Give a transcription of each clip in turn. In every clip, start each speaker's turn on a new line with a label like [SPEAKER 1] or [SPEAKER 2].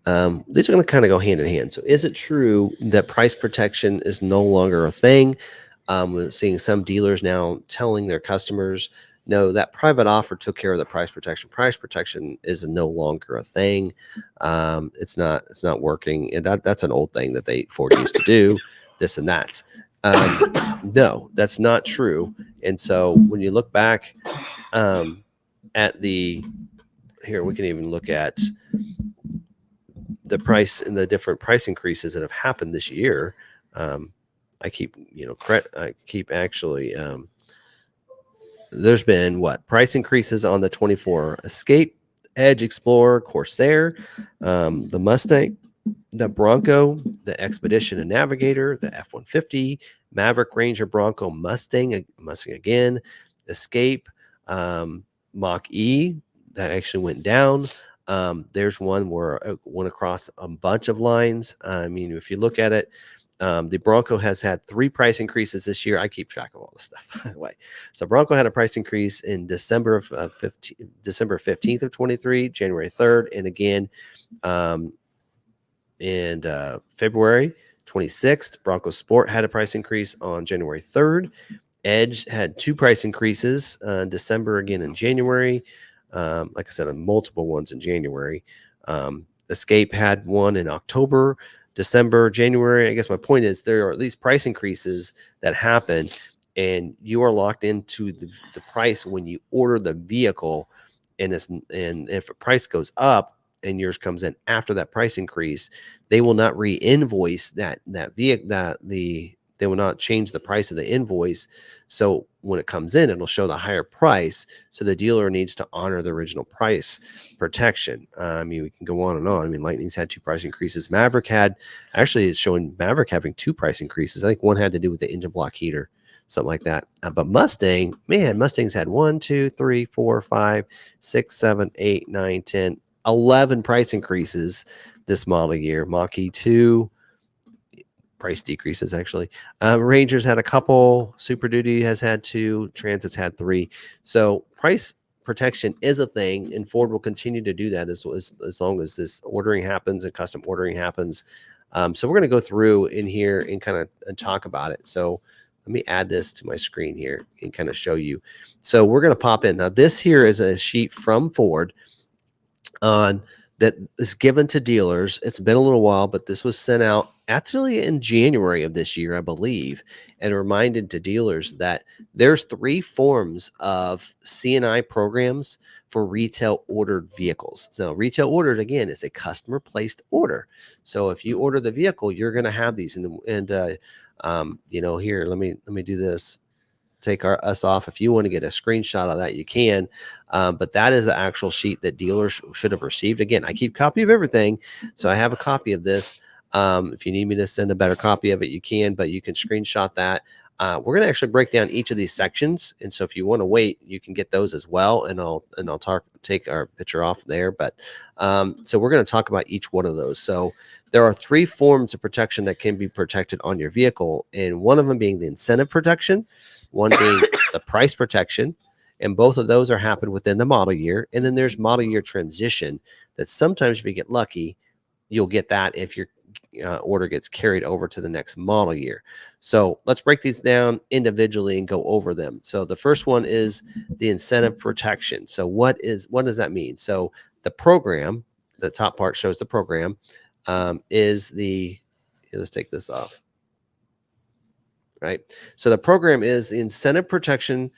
[SPEAKER 1] These are going to kind of go hand in hand. So is it true that price protection is no longer a thing? We're seeing some dealers now telling their customers, no, that private offer took care of the price protection. Price protection is no longer a thing. It's not working. And that's an old thing that Ford used to do, this and that. No, that's not true. And so when you look back at here, we can even look at the price and the different price increases that have happened this year. I keep, actually, there's been price increases on the 24 Escape, Edge, Explorer, Corsair, the Mustang, the Bronco, the Expedition and Navigator, the F-150, Maverick, Ranger, Bronco, Mustang again, Escape, Mach-E, that actually went down. There's one where it went across a bunch of lines. I mean, if you look at it, the Bronco has had 3 price increases this year. I keep track of all this stuff, by the way. So Bronco had a price increase in December 15th of 23, January 3rd, and again in February 26th. Bronco Sport had a price increase on January 3rd. Edge had 2 price increases in December, again in January. Like I said, multiple ones in January. Escape had one in October, December, January. I guess my point is there are at least price increases that happen, and you are locked into the price when you order the vehicle. And if a price goes up and yours comes in after that price increase, they will not re-invoice that vehicle, they will not change the price of the invoice. So when it comes in, it'll show the higher price. So the dealer needs to honor the original price protection. I mean, we can go on and on. I mean, Lightning's had 2 price increases. Maverick it's showing Maverick having 2 price increases. I think one had to do with the engine block heater, something like that. But Mustang's had 1, 2, 3, 4, 5, 6, 7, 8, 9, 10, 11 price increases this model year. Mach-E 2, price decreases actually. Rangers had a couple. Super Duty has had 2. Transit's had 3. So price protection is a thing, and Ford will continue to do that as long as this ordering happens and custom ordering happens. So we're going to go through in here and kind of talk about it. So let me add this to my screen here and kind of show you. So we're going to pop in. Now this here is a sheet from Ford on that is given to dealers. It's been a little while, but this was sent out actually in January of this year, I believe, and reminded to dealers that there's 3 forms of C&I programs for retail ordered vehicles. So retail ordered, again, is a customer placed order. So if you order the vehicle, you're going to have these. Here, let me do this. Take us off. If you want to get a screenshot of that, you can. But that is the actual sheet that dealers should have received. Again, I keep copy of everything, so I have a copy of this. If you need me to send a better copy of it, you can, but you can screenshot that. We're going to actually break down each of these sections, and so if you want to wait, you can get those as well, and I'll take our picture off there. But so we're going to talk about each one of those. So there are 3 forms of protection that can be protected on your vehicle, and one of them being the incentive protection, one being the price protection, and both of those are happened within the model year. And then there's model year transition that sometimes, if you get lucky, you'll get that if your order gets carried over to the next model year. So let's break these down individually and go over them. So the first one is the incentive protection. So what does that mean? So the program, the top part shows the program, is let's take this off. Right. So the program is the incentive protection,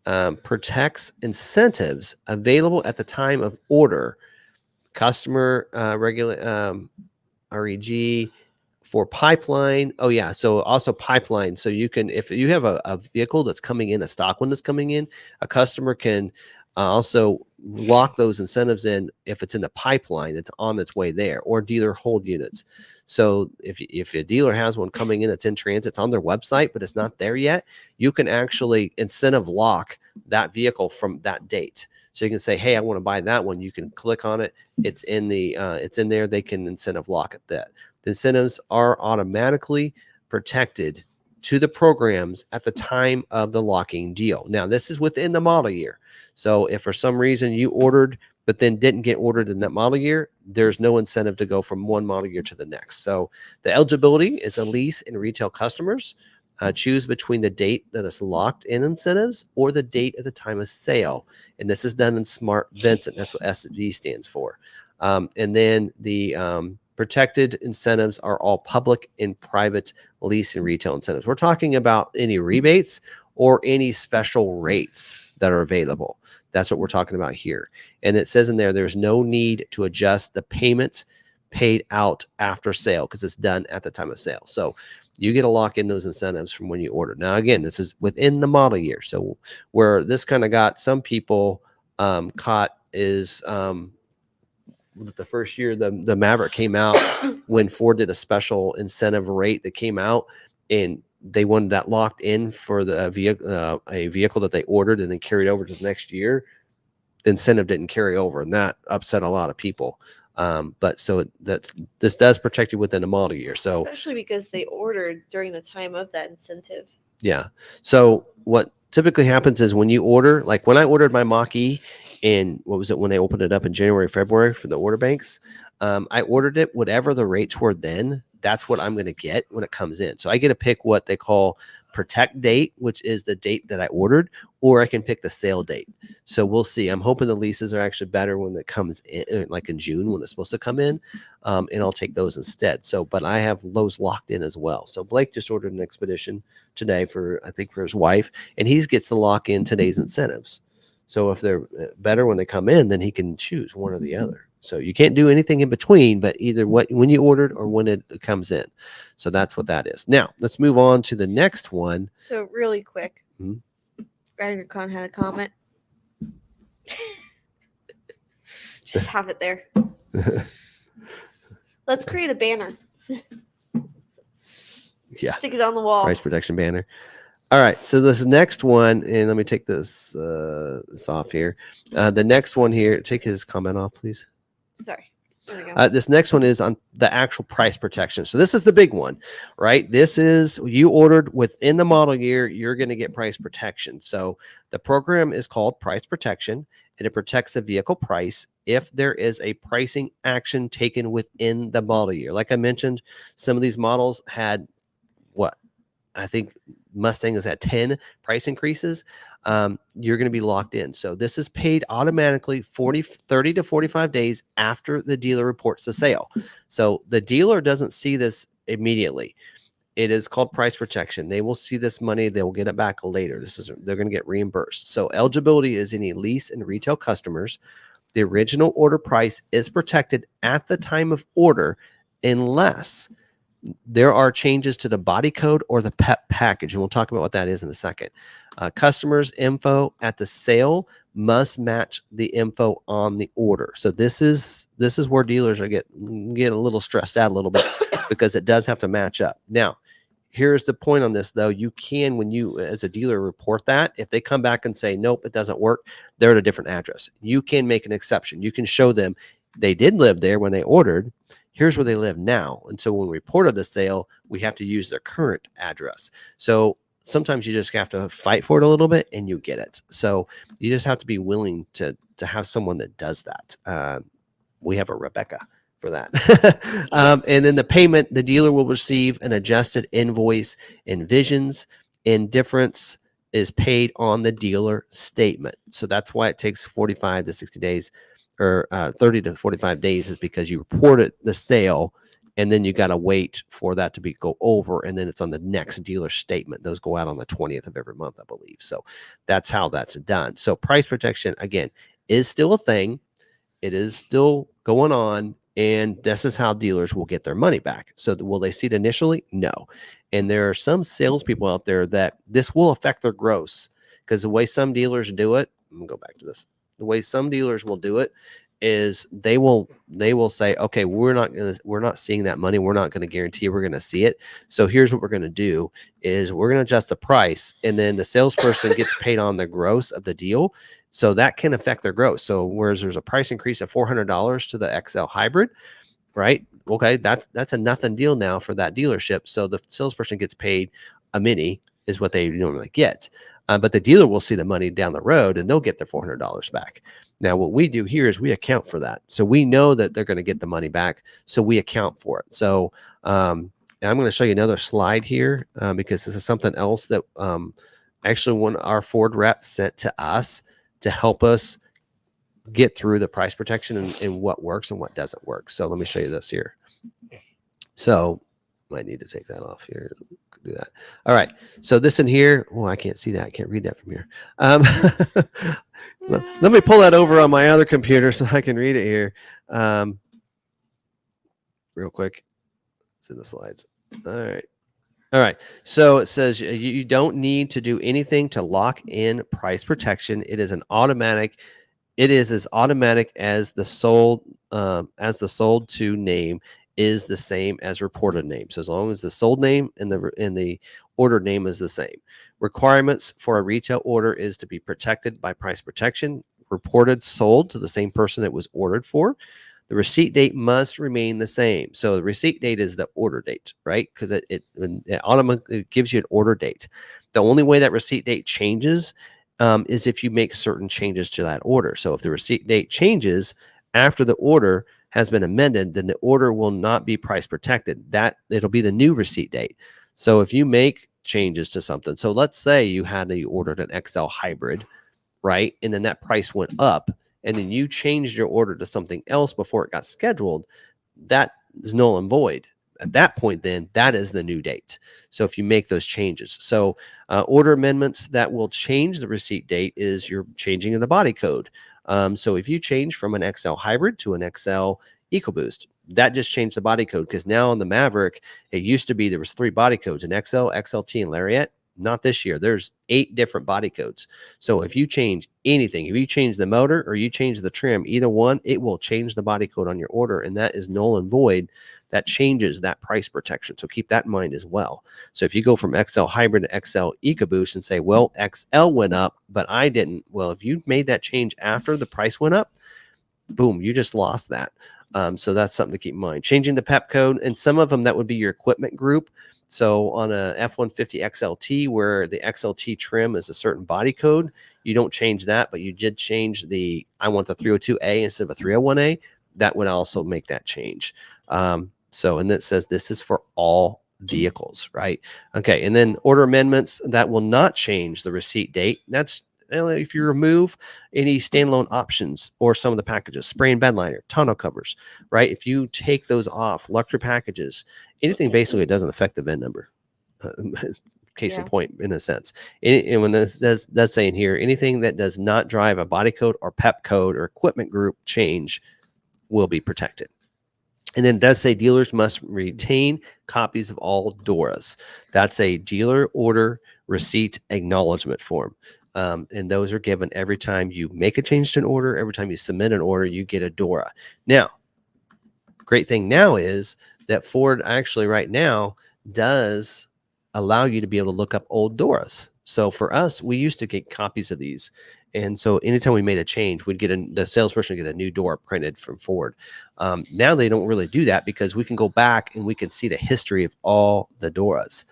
[SPEAKER 1] protects incentives available at the time of order, customer REG for pipeline. Oh yeah. So also pipeline. So you can, if you have a vehicle that's coming in, a stock one that's coming in, a customer can also lock those incentives in if it's in the pipeline, it's on its way there, or dealer hold units. So if a dealer has one coming in, it's in transit, it's on their website, but it's not there yet, you can actually incentive lock that vehicle from that date. So you can say, hey, I want to buy that one. You can click on it. It's in there. They can incentive lock it. The incentives are automatically protected to the programs at the time of the locking deal. Now, this is within the model year. So if for some reason you ordered but then didn't get ordered in that model year, there's no incentive to go from one model year to the next. So the eligibility is a lease and retail customers. Choose between the date that is locked in incentives or the date at the time of sale. And this is done in Smart Vincent. That's what SV stands for. And then the protected incentives are all public and private lease and retail incentives. We're talking about any rebates or any special rates that are available. That's what we're talking about here. And it says in there, there's no need to adjust the payments paid out after sale because it's done at the time of sale. So you get to lock in those incentives from when you order. Now, again, this is within the model year. So where this kind of got some people caught is the first year the Maverick came out when Ford did a special incentive rate that came out, and they wanted that locked in for the vehicle, a vehicle that they ordered and then carried over to the next year. The incentive didn't carry over, and that upset a lot of people. But so this does protect you within a model year. So
[SPEAKER 2] especially because they ordered during the time of that incentive.
[SPEAKER 1] yeah. So what typically happens is when you order, like when I ordered my Mach-E in, what was it, when they opened it up in January, February for the order banks, I ordered it, whatever the rates were then, that's what I'm going to get when it comes in. So I get to pick what they call protect date, which is the date that I ordered, or I can pick the sale date. So we'll see. I'm hoping the leases are actually better when it comes in, like in June when it's supposed to come in, and I'll take those instead. So, but I have those locked in as well. So Blake just ordered an Expedition today for, I think, for his wife, and he gets to lock in today's incentives. So if they're better when they come in, then he can choose one or the other. So you can't do anything in between, but either when you ordered or when it comes in. So that's what that is. Now let's move on to the next one.
[SPEAKER 2] So really quick,
[SPEAKER 1] Mhm.
[SPEAKER 2] Ryder Khan had a comment. Just have it there. Let's create a banner.
[SPEAKER 1] Yeah.
[SPEAKER 2] Stick it on the wall.
[SPEAKER 1] Price protection banner. All right, so this next one, and let me take this off here. The next one here, take his comment off, please.
[SPEAKER 2] Sorry. There we go.
[SPEAKER 1] This next one is on the actual price protection. So this is the big one, right? This is, you ordered within the model year, you're going to get price protection. So the program is called Price Protection, and it protects the vehicle price if there is a pricing action taken within the model year. Like I mentioned, some of these models had what? I think Mustang has had 10 price increases. You're going to be locked in. So this is paid automatically 30 to 45 days after the dealer reports the sale. So the dealer doesn't see this immediately. It is called price protection. They will see this money. They will get it back later. They're going to get reimbursed. So eligibility is any lease and retail customers. The original order price is protected at the time of order unless there are changes to the body code or the PEP package, and we'll talk about what that is in a second. Customers' info at the sale must match the info on the order. So this is where dealers are get a little stressed out a little bit because it does have to match up. Now, here's the point on this though. You can, when you as a dealer report that, if they come back and say, nope, it doesn't work, they're at a different address. You can make an exception. You can show them they did live there when they ordered. Here's where they live now. And so when we reported the sale, we have to use their current address. So sometimes you just have to fight for it a little bit and you get it. So you just have to be willing to have someone that does that. We have a Rebecca for that.
[SPEAKER 2] Yes.
[SPEAKER 1] And then the payment, the dealer will receive an adjusted invoice in Visions, and difference is paid on the dealer statement. So that's why it takes 45 to 60 days or 30 to 45 days, is because you reported the sale and then you got to wait for that to go over, and then it's on the next dealer statement. Those go out on the 20th of every month, I believe. So that's how that's done. So price protection, again, is still a thing. It is still going on, and this is how dealers will get their money back. So will they see it initially? No. And there are some salespeople out there that this will affect their gross, because the way some dealers do it, I'm gonna go back to this. The way some dealers will do it is they will say, okay, we're not seeing that money. We're not going to guarantee we're going to see it. So here's what we're going to do is we're going to adjust the price, and then the salesperson gets paid on the gross of the deal. So that can affect their gross. So whereas there's a price increase of $400 to the XL hybrid, right? Okay, that's a nothing deal now for that dealership. So the salesperson gets paid a mini is what they normally get. but the dealer will see the money down the road and they'll get their $400 back. Now, what we do here is we account for that. So we know that they're going to get the money back. So we account for it. So and I'm going to show you another slide here because this is something else that actually one of our Ford reps sent to us to help us get through the price protection and what works and what doesn't work. So let me show you this here. So might need to take that off here. Do that. All right. So this in here, well, I can't see that. I can't read that from here. Let me pull that over on my other computer so I can read it here real quick. It's in the slides. All right. All right. So it says you don't need to do anything to lock in price protection. It is an automatic. It is as automatic as the sold to name is the same as reported name. So as long as the sold name and the ordered name is the same. Requirements for a retail order is to be protected by price protection. Reported sold to the same person it was ordered for. The receipt date must remain the same. So the receipt date is the order date, right? Because it automatically gives you an order date. The only way that receipt date changes is if you make certain changes to that order. So if the receipt date changes after the order has been amended, then the order will not be price protected. It'll be the new receipt date. So if you make changes to something, so let's say you ordered an XL hybrid, right? And then that price went up, and then you changed your order to something else before it got scheduled, that is null and void. At that point, then that is the new date. So if you make those changes, so order amendments that will change the receipt date is you're changing in the body code. So if you change from an XL hybrid to an XL EcoBoost, that just changed the body code because now on the Maverick, it used to be there was 3 body codes: an XL, XLT, and Lariat. Not this year. There's 8 different body codes. So if you change anything, if you change the motor or you change the trim, either one, it will change the body code on your order, and that is null and void. That changes that price protection. So keep that in mind as well. So if you go from XL hybrid to XL EcoBoost and say, well, XL went up, but I didn't. Well, if you made that change after the price went up, boom, you just lost that. So that's something to keep in mind. Changing the PEP code, and some of them that would be your equipment group. So on a F-150 XLT, where the XLT trim is a certain body code, you don't change that, but you did change I want the 302A instead of a 301A. That would also make that change. And it says this is for all vehicles, right? Okay, and then order amendments that will not change the receipt date. That's if you remove any standalone options or some of the packages, spray and bed liner, tonneau covers, right? If you take those off, luxury packages, anything basically that doesn't affect the VIN number, case in point, in a sense. And when that's saying here, anything that does not drive a body code or PEP code or equipment group change will be protected. And then it does say dealers must retain copies of all DORAs. That's a dealer order receipt acknowledgement form. And those are given every time you make a change to an order. Every time you submit an order, you get a DORA. Now, great thing now is that Ford actually right now does allow you to be able to look up old DORAs. So for us, we used to get copies of these. And so anytime we made a change, we'd get the salesperson would get a new DORA printed from Ford. Now they don't really do that because we can go back and we can see the history of all the DORAs.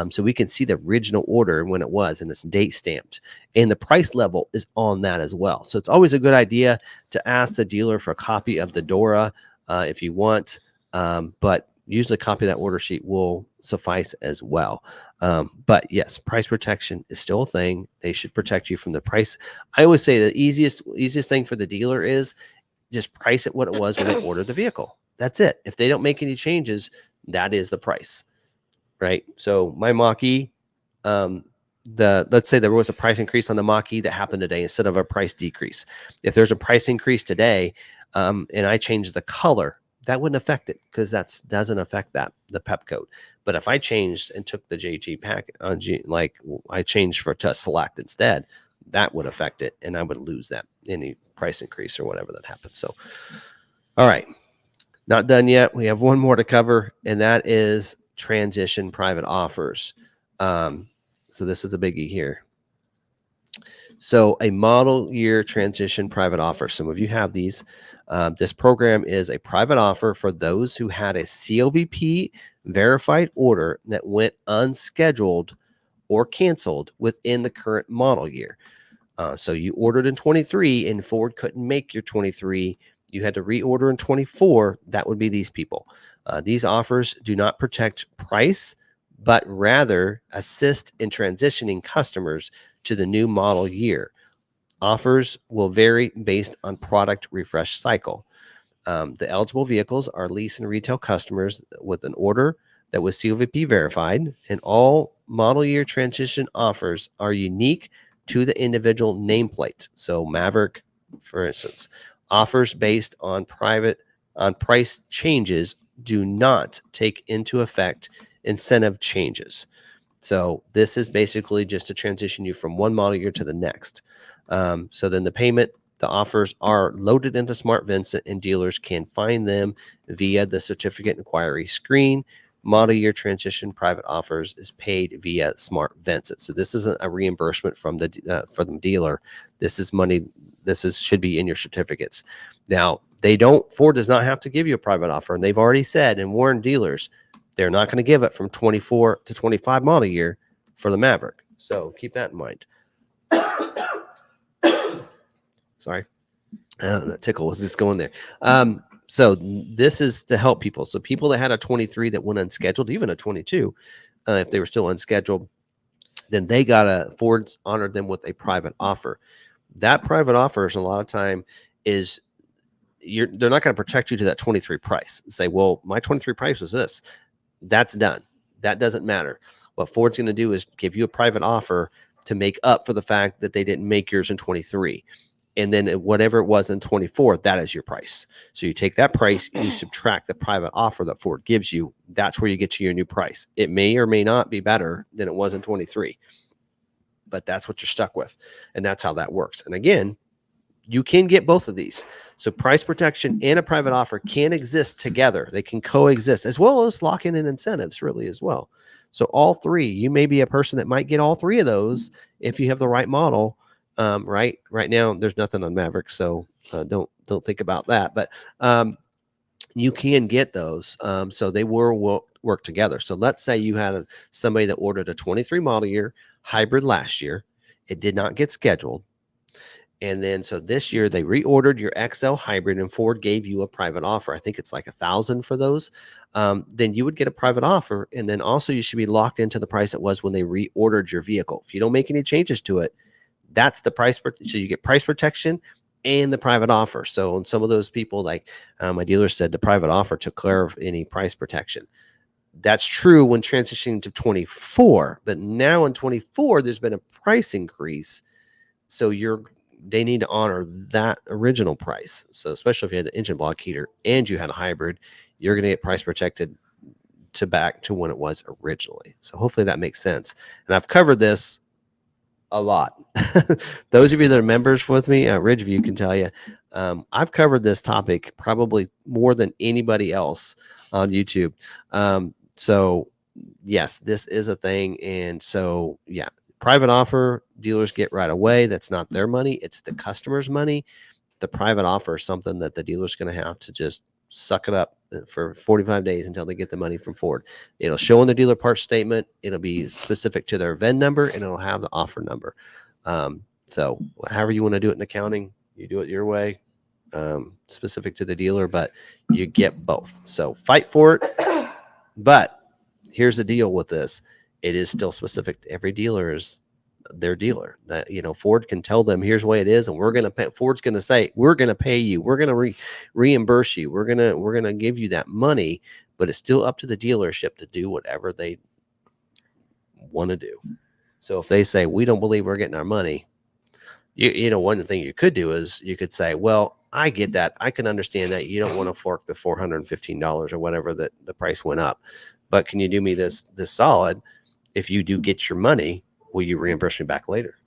[SPEAKER 1] So we can see the original order and when it was, and it's date stamped, and the price level is on that as well. So it's always a good idea to ask the dealer for a copy of the DORA if you want, but usually a copy of that order sheet will suffice as well. But yes, price protection is still a thing. They should protect you from the price. I always say the easiest thing for the dealer is just price it what it was when they ordered the vehicle. That's it. If they don't make any changes, that is the price. Right. So my Mach-E, let's say there was a price increase on the Mach-E that happened today instead of a price decrease. If there's a price increase today, and I change the color, that wouldn't affect it because that doesn't affect the PEP code. But if I changed and took the JG pack on like I changed to select instead, that would affect it, and I would lose any price increase or whatever that happened. So, all right, not done yet. We have one more to cover, and that is transition private offers. So this is a biggie here. So a model year transition private offer. Some of you have these. This program is a private offer for those who had a COVP verified order that went unscheduled or canceled within the current model year. So you ordered in 23 and Ford couldn't make your 23. You had to reorder in 24. That would be these people. These offers do not protect price, but rather assist in transitioning customers to the new model year. Offers will vary based on product refresh cycle. The eligible vehicles are lease and retail customers with an order that was COVP verified, and all model year transition offers are unique to the individual nameplate. So Maverick, for instance, offers based on price changes do not take into effect incentive changes. So this is basically just to transition you from one model year to the next. So then the offers are loaded into Smart Vincent and dealers can find them via the certificate inquiry screen. Model year transition private offers is paid via Smart Vincent. So this isn't a reimbursement from the dealer. This is money. Should be in your certificates. Now Ford does not have to give you a private offer, and they've already said and warned dealers they're not going to give it from 24 to 25 model year for the Maverick. So keep that in mind. Sorry. That tickle was just going there. So this is to help people. So people that had a 23 that went unscheduled, even a 22, if they were still unscheduled, then Ford's honored them with a private offer. That private offer is a lot of time is they're not going to protect you to that 23 price. Say, well, my 23 price was this. That's done. That doesn't matter. What Ford's going to do is give you a private offer to make up for the fact that they didn't make yours in 23. And then whatever it was in 24, that is your price. So you take that price, you subtract the private offer that Ford gives you. That's where you get to your new price. It may or may not be better than it was in 23, but that's what you're stuck with. And that's how that works. And again, you can get both of these. So price protection and a private offer can exist together. They can coexist, as well as lock in incentives really as well. So all three, you may be a person that might get all three of those if you have the right model. Right now, there's nothing on Maverick, so don't think about that. But you can get those. So they will work together. So let's say you had somebody that ordered a 23 model year hybrid last year. It did not get scheduled. And then, so this year they reordered your XL hybrid and Ford gave you a private offer. I think it's like $1,000 for those. Then you would get a private offer. And then also you should be locked into the price it was when they reordered your vehicle. If you don't make any changes to it, that's the price. So you get price protection and the private offer. So on some of those people, like my dealer said, the private offer took care of any price protection. That's true when transitioning to 24, but now in 24, there's been a price increase. So they need to honor that original price. So especially if you had an engine block heater and you had a hybrid, you're going to get price protected to back to when it was originally. So hopefully that makes sense. And I've covered this a lot. Those of you that are members with me, Ridgeview can tell you, I've covered this topic probably more than anybody else on YouTube. So yes, this is a thing. And so, yeah, private offer dealers get right away. That's not their money. It's the customer's money. The private offer is something that the dealer's going to have to just suck it up for 45 days until they get the money from Ford. It'll show in the dealer parts statement. It'll be specific to their VIN number and it'll have the offer number. So however you want to do it in accounting, you do it your way, specific to the dealer, but you get both. So fight for it. But here's the deal with this. It is still specific to every dealer is their dealer. That, Ford can tell them here's the way it is, and we're going to pay. Ford's going to say we're going to pay you, we're going to reimburse you, we're going to give you that money, but it's still up to the dealership to do whatever they want to do. So if they say we don't believe we're getting our money, one thing you could do is you could say, well, I get that, I can understand that you don't want to fork the $415 or whatever that the price went up, but can you do me this solid? If you do get your money, will you reimburse me back later?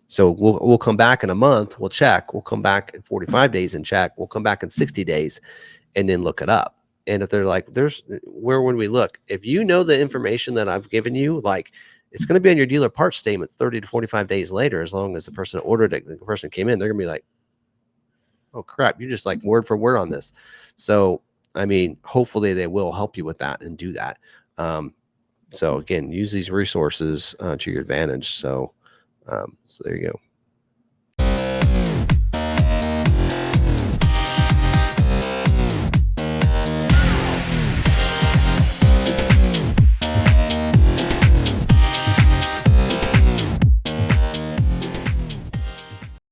[SPEAKER 1] So we'll come back in a month. We'll check. We'll come back in 45 days and check. We'll come back in 60 days and then look it up. And if they're like, where would we look? If you know the information that I've given you, like it's going to be on your dealer parts statement 30 to 45 days later, as long as the person ordered it, the person came in, they're going to be like, oh crap, you're just like word for word on this. So, I mean, hopefully they will help you with that and do that. So again, use these resources to your advantage. So, so there you go.